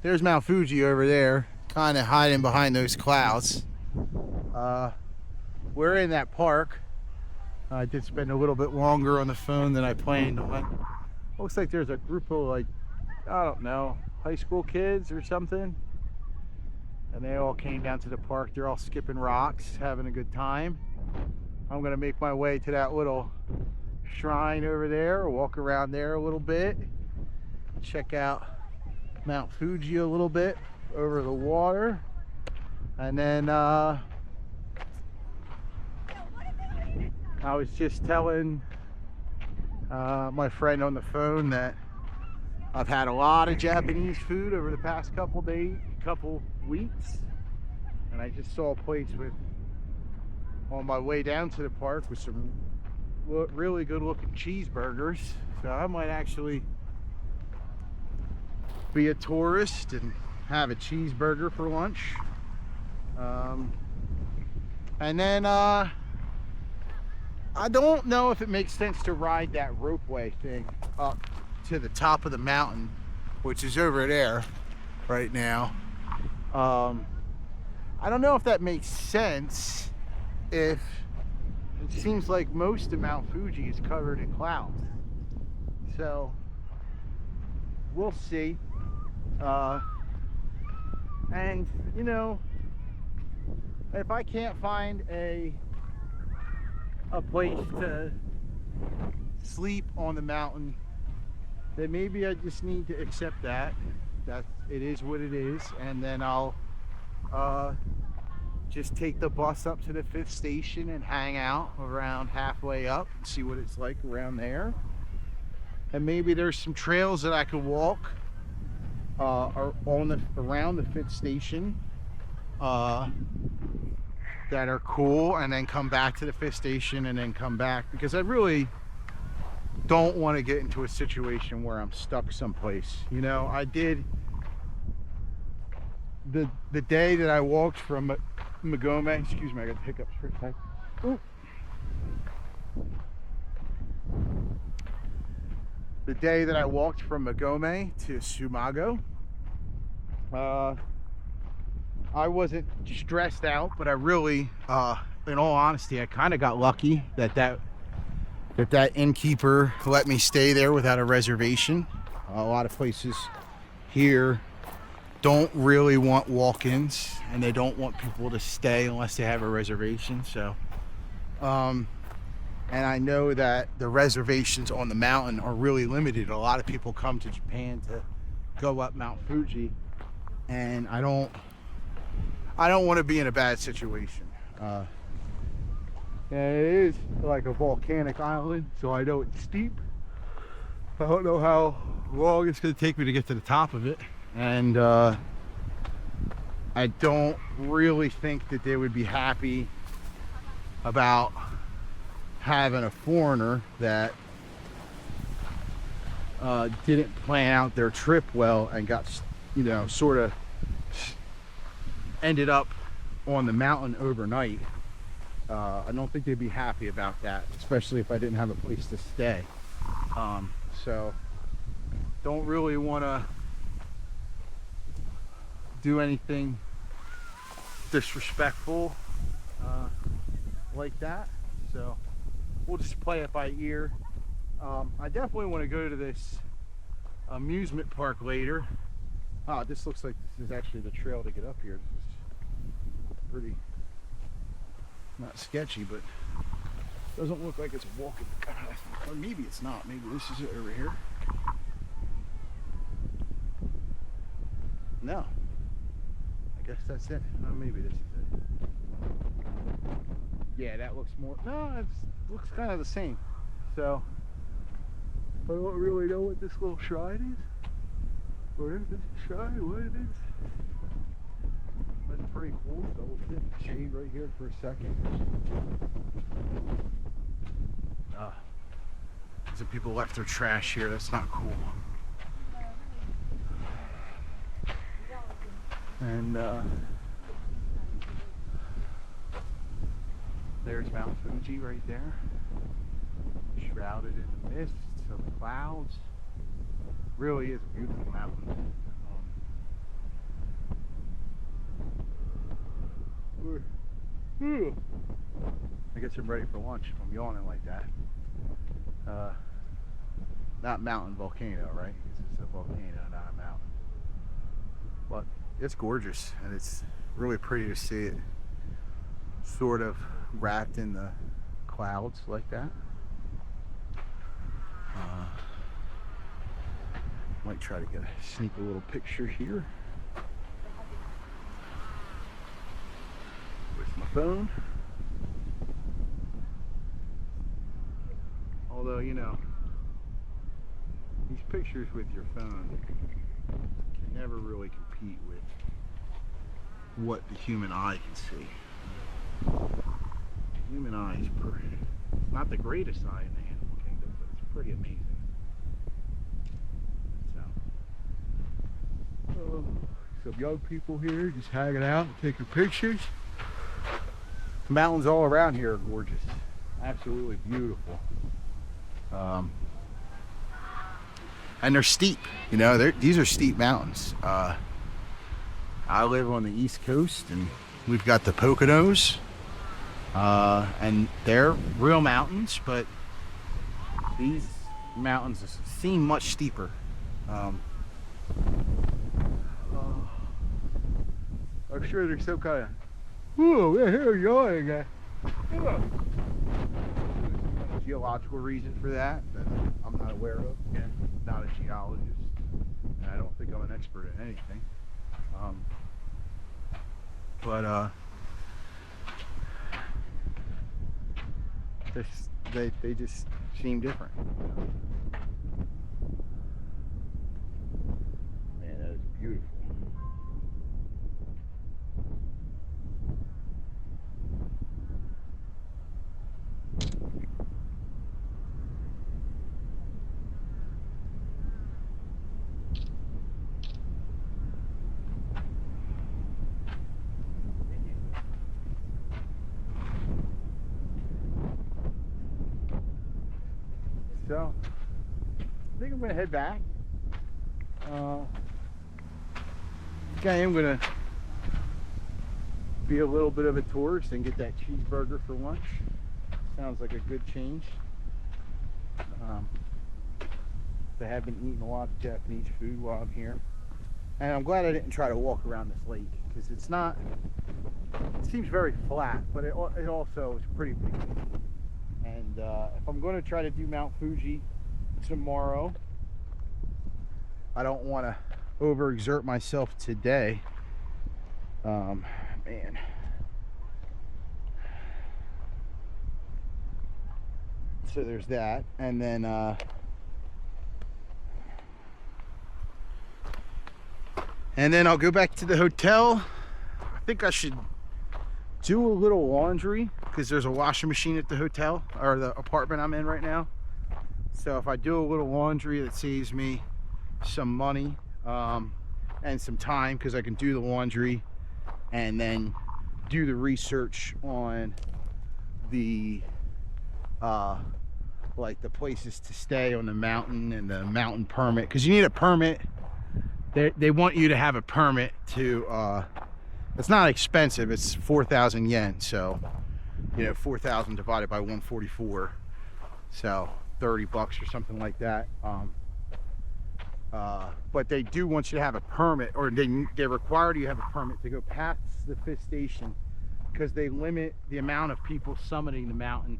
there's Mount Fuji over there, kind of hiding behind those clouds. We're in that park. I did spend a little bit longer on the phone than I planned on. Looks like there's a group of, like, I don't know, high school kids or something. And they all came down to the park. They're all skipping rocks, having a good time. I'm gonna make my way to that little shrine over there, walk around there a little bit, check out Mount Fuji a little bit over the water, and then I was just telling my friend on the phone that I've had a lot of Japanese food over the past couple weeks, and I just saw a place on my way down to the park with some really good looking cheeseburgers. So I might actually be a tourist and have a cheeseburger for lunch. And then I don't know if it makes sense to ride that ropeway thing up to the top of the mountain, which is over there right now. I don't know if that makes sense, if it seems like most of Mount Fuji is covered in clouds. So we'll see. And you know, if I can't find a place to sleep on the mountain, then maybe I just need to accept that it is what it is, and then I'll just take the bus up to the 5th station and hang out around halfway up and see what it's like around there. And maybe there's some trails that I could walk around the 5th station that are cool, and then come back to the 5th station and then come back, because I really don't want to get into a situation where I'm stuck someplace. You know, I did the day that I walked from Magome, excuse me, I got hiccups for a sec. Ooh. The day that I walked from Magome to Sumago, I wasn't stressed out, but I really, in all honesty, I kind of got lucky that innkeeper let me stay there without a reservation. A lot of places here don't really want walk-ins, and they don't want people to stay unless they have a reservation. So and I know that the reservations on the mountain are really limited. A lot of people come to Japan to go up Mount Fuji, and I don't want to be in a bad situation. And it is like a volcanic island, so I know it's steep. I don't know how long it's going to take me to get to the top of it, and I don't really think that they would be happy about having a foreigner that didn't plan out their trip well and got, you know, sort of ended up on the mountain overnight. I don't think they'd be happy about that, especially if I didn't have a place to stay. So don't really want to do anything disrespectful like that. So we'll just play it by ear. I definitely want to go to this amusement park later. This looks like this is actually the trail to get up here. This is pretty, not sketchy, but doesn't look like it's walking. Or maybe it's not. Maybe this is it over here. No. I guess that's it. Maybe this is it. Yeah, that looks more. No, it looks kind of the same. So I don't really know what this little shrine is. Or if it's a shrine, what it is. That's pretty cool. So we'll sit in the shade right here for a second. Some people left their trash here. That's not cool. And there's Mount Fuji right there, shrouded in the mist of clouds. Really is a beautiful mountain. I guess I'm ready for lunch if I'm yawning like that. Not mountain, volcano, right? It's a volcano, not a mountain. But it's gorgeous, and it's really pretty to see it sort of wrapped in the clouds like that. Might try to sneak a little picture here with my phone. Although, you know, these pictures with your phone can never really compete with what the human eye can see. The human eye is not the greatest eye in the animal kingdom, but it's pretty amazing. So, some young people here just hanging out, taking pictures. The mountains all around here are gorgeous, absolutely beautiful. And they're steep, you know, these are steep mountains. I live on the East Coast, and we've got the Poconos, and they're real mountains, but these mountains seem much steeper. I'm sure there's some kind of, whoa, we're here yawning. Geological reason for that I'm not aware of. Again, not a geologist, and I don't think I'm an expert in anything. They just seem different. Man, that is beautiful. So, I think I'm going to head back. I think I am going to be a little bit of a tourist and get that cheeseburger for lunch. Sounds like a good change. I have been eating a lot of Japanese food while I'm here. And I'm glad I didn't try to walk around this lake, because it seems very flat, but it also is pretty big. And if I'm going to try to do Mount Fuji tomorrow, I don't want to overexert myself today. Man. So there's that, and then I'll go back to the hotel. I think I should do a little laundry, because there's a washing machine at the hotel, or the apartment I'm in right now. So if I do a little laundry, that saves me some money and some time, because I can do the laundry and then do the research on the like the places to stay on the mountain and the mountain permit, because you need a permit. They want you to have a permit to it's not expensive, it's 4,000 yen, so you know, 4,000 divided by 144, so $30 or something like that. But they do want you to have a permit, or they require you to have a permit to go past the 5th station, because they limit the amount of people summiting the mountain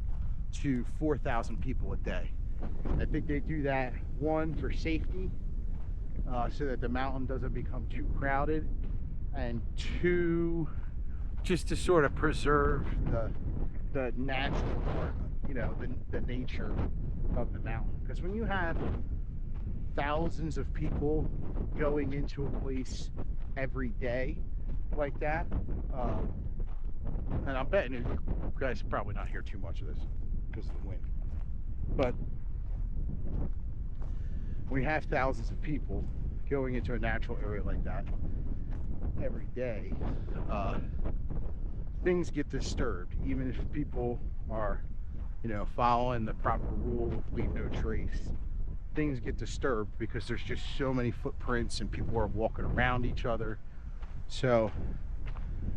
to 4,000 people a day. I think they do that, one, for safety, so that the mountain doesn't become too crowded, and two, just to sort of preserve the natural part, you know, the nature of the mountain. Because when you have thousands of people going into a place every day like that, and I'm betting you guys probably not hear too much of this because of the wind, but we have thousands of people going into a natural area like that every day, things get disturbed, even if people are, you know, following the proper rule of leave no trace. Things get disturbed because there's just so many footprints and people are walking around each other. So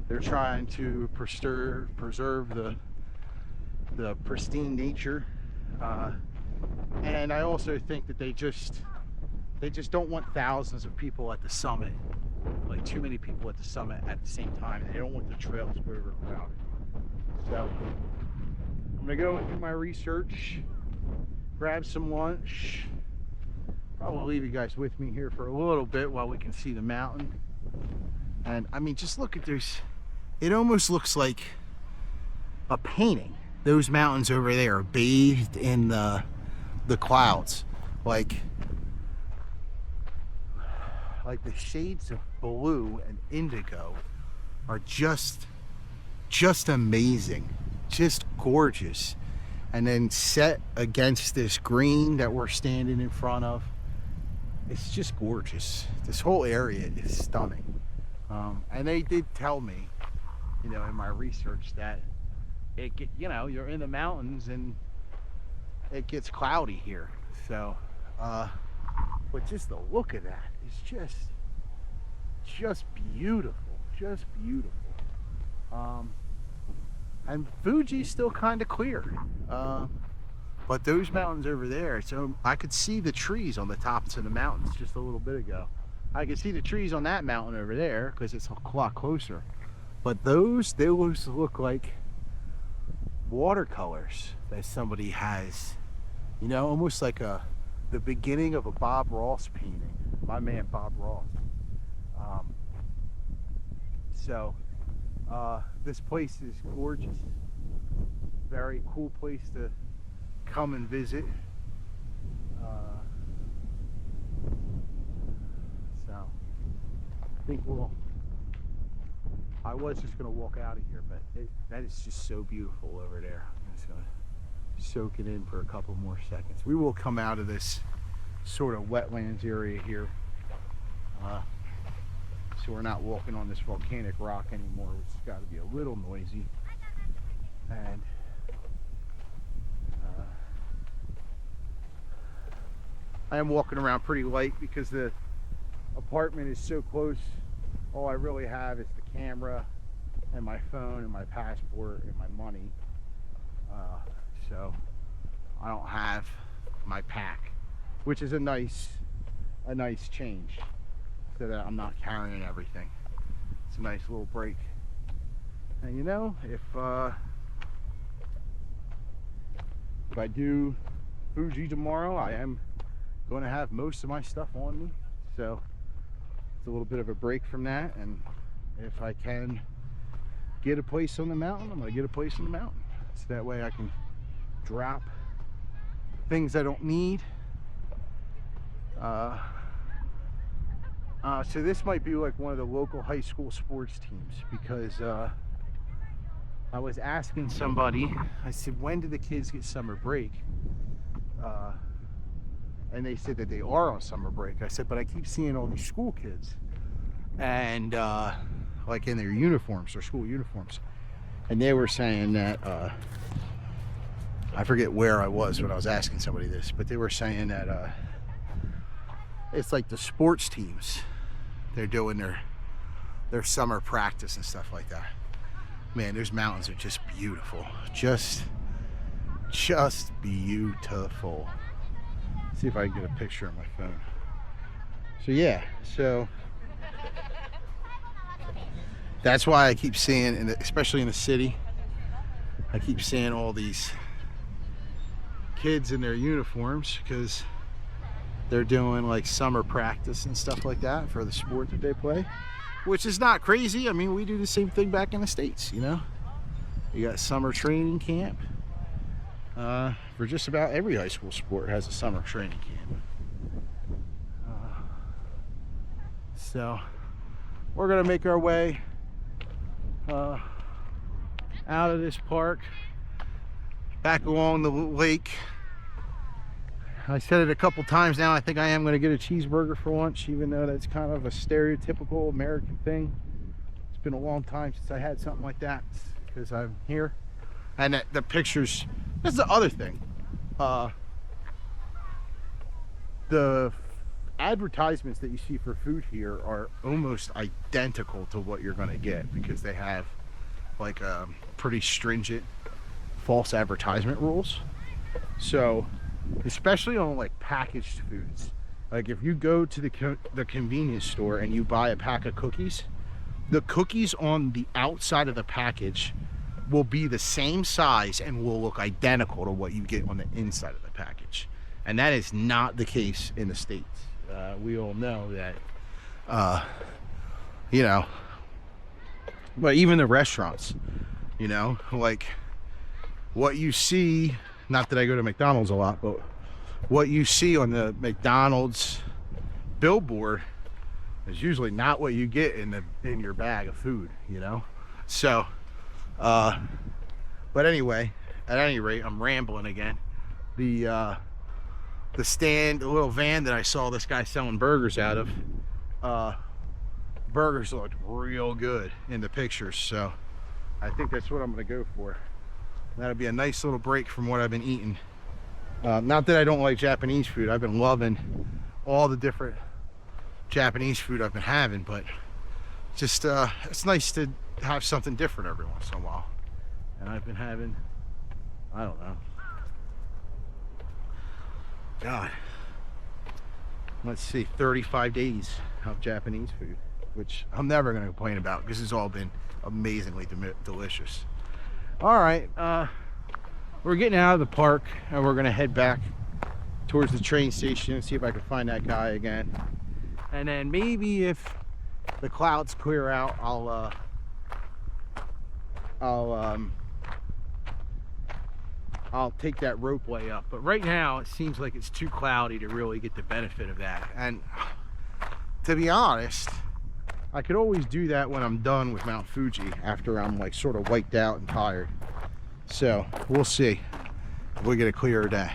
They're trying to preserve the pristine nature, and I also think that they just don't want thousands of people at the summit, like too many people at the summit at the same time. They don't want the trails to be overcrowded. So I'm gonna go do my research, grab some lunch. Probably leave you guys with me here for a little bit while we can see the mountain. And I mean, just look at this. It almost looks like a painting. Those mountains over there are bathed in the clouds, like the shades of blue and indigo are just amazing, just gorgeous. And then set against this green that we're standing in front of, it's just gorgeous. This whole area is stunning. And they did tell me, you know, in my research that you're in the mountains and it gets cloudy here. So, but just the look of that is just beautiful, just beautiful. And Fuji's still kind of clear. But those mountains over there, so I could see the trees on the tops of the mountains just a little bit ago. I could see the trees on that mountain over there because it's a lot closer. But those look like watercolors that somebody has, you know, almost like the beginning of a Bob Ross painting. My man Bob Ross. This place is gorgeous. Very cool place to come and visit. So I think I was just gonna walk out of here, but that is just so beautiful over there. I'm just gonna soak it in for a couple more seconds. We will come out of this sort of wetlands area here, so we're not walking on this volcanic rock anymore, which has got to be a little noisy. And I am walking around pretty light because the apartment is so close. All I really have is the camera and my phone and my passport and my money. So I don't have my pack, which is a nice change, so that I'm not carrying everything. It's a nice little break. And you know, if I do Fuji tomorrow, I am going to have most of my stuff on me, so it's a little bit of a break from that. And if I can get a place on the mountain, I'm going to get a place on the mountain, so that way I can drop things I don't need. So this might be like one of the local high school sports teams, because I was asking somebody, I said, when do the kids get summer break? And they said that they are on summer break. I said, but I keep seeing all these school kids and like in their uniforms, their school uniforms. And they were saying that, I forget where I was when I was asking somebody this, but they were saying that it's like the sports teams, they're doing their summer practice and stuff like that. Man, those mountains are just beautiful. Just beautiful. Let's see if I can get a picture on my phone. So yeah, so that's why I keep seeing, especially in the city, I keep seeing all these kids in their uniforms, because they're doing like summer practice and stuff like that for the sport that they play, which is not crazy. I mean, we do the same thing back in the States, you know. You got summer training camp for just about every high school sport has a summer training camp. So we're gonna make our way out of this park, back along the lake. I said it a couple times now, I think I am going to get a cheeseburger for lunch, even though that's kind of a stereotypical American thing. It's been a long time since I had something like that, because I'm here. And the pictures, that's the other thing. The advertisements that you see for food here are almost identical to what you're going to get, because they have like pretty stringent false advertisement rules. So especially on like packaged foods, like if you go to the convenience store and you buy a pack of cookies, the cookies on the outside of the package will be the same size and will look identical to what you get on the inside of the package. And that is not the case in the States. We all know that, you know, but even the restaurants, you know, like what you see, not that I go to McDonald's a lot, but what you see on the McDonald's billboard is usually not what you get in your bag of food, you know? So, but anyway, at any rate, I'm rambling again. The stand, the little van that I saw this guy selling burgers out of, burgers looked real good in the pictures, so I think that's what I'm gonna go for. That'll be a nice little break from what I've been eating. Not that I don't like Japanese food. I've been loving all the different Japanese food I've been having, but just it's nice to have something different every once in a while. And I've been having, I don't know, God, let's see, 35 days of Japanese food, which I'm never going to complain about because it's all been amazingly delicious. All right, we're getting out of the park and we're going to head back towards the train station and see if I can find that guy again. And then maybe if the clouds clear out, I'll take that ropeway up. But right now it seems like it's too cloudy to really get the benefit of that. And to be honest, I could always do that when I'm done with Mount Fuji, after I'm like sort of wiped out and tired. So we'll see if we get a clearer day.